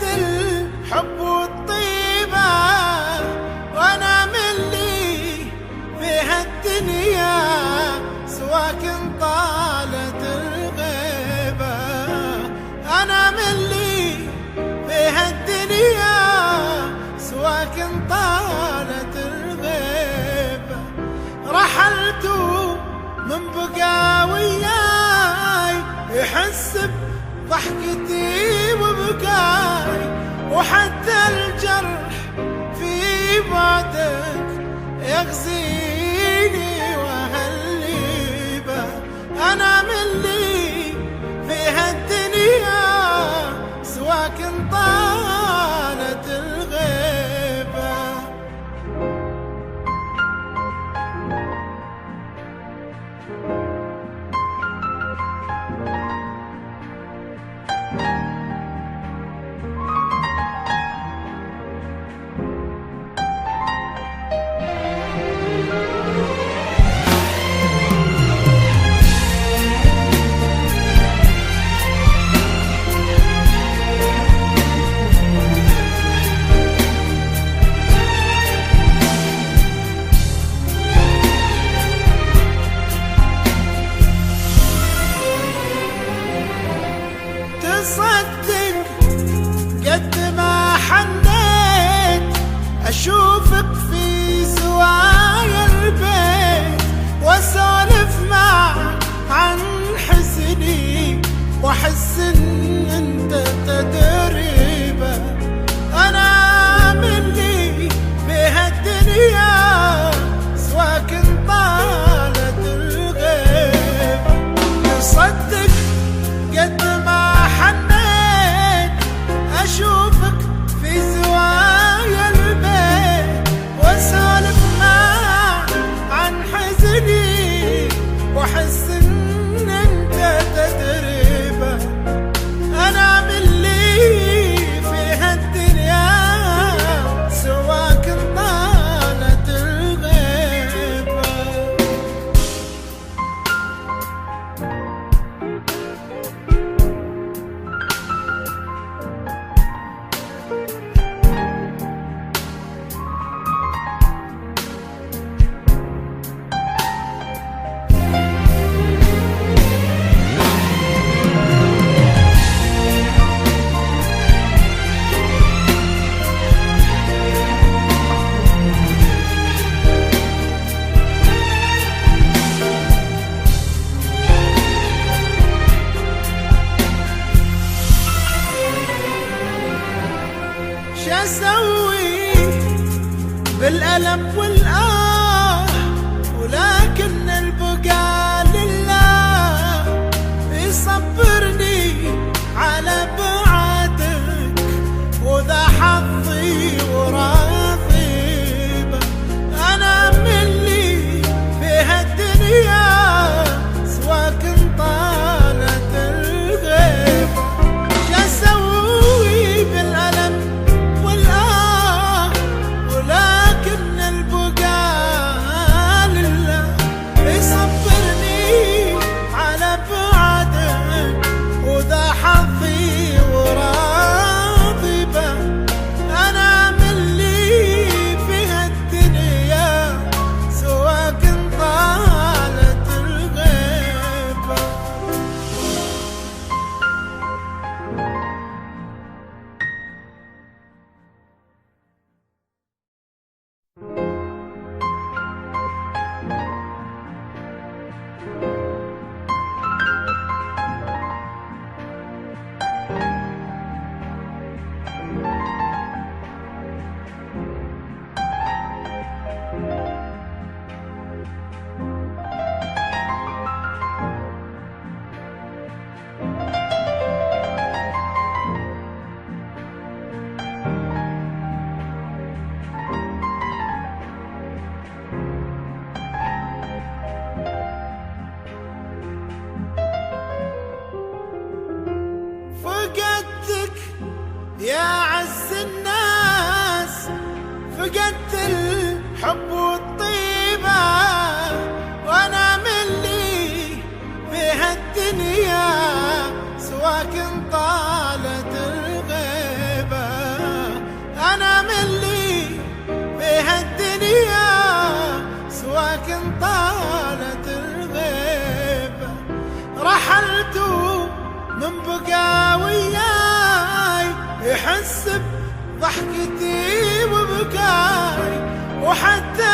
الحب والطيبة وانا من لي في هالدنيا سواكن طالت الغيبة. انا من لي في هالدنيا سواكن طالت الغيبة. رحلت من بقى وياي يحس بضحكتي وبكاي، وحتى الجرح في بعدك يغزيني وهالليبة. أنا من لي في هالدنيا سواكن طالت الغيبة. تصدق قد ما حنيت أشوفك في زوايا البيت، وأسولف معك عن حزني وأحس إن أنت تدريبه. أنا من لي بهالدنيا سواكن طالت الغيبة. تصدق قد ما حنيت أشوفك في زوايا البيت، وأسولف معك عن حزني وأحس إن أنت تدريبه. أنا من لي في هالدنيا سواكن طالت الغيبة. شاسوي بالألم والآه، ولكن البقاء لله يصبرني على بعدك، وذا حظي وراضي به. أنا من لي في هالدنيا سواكن طالت الغيبة. شاسوي بالألم ولكن البقاء لله يصبرني على بعدك، وذا حظي وراضي به. أنا من لي في هالدنيا سواكن طالت الغيبة. فقدتك يا عز الناس، فقدت الحب والطيبة، وانا من لي في هالدنيا سواكن طالت الغيبة. من بقى وياي يحس بضحكتي وبكاي، وحتى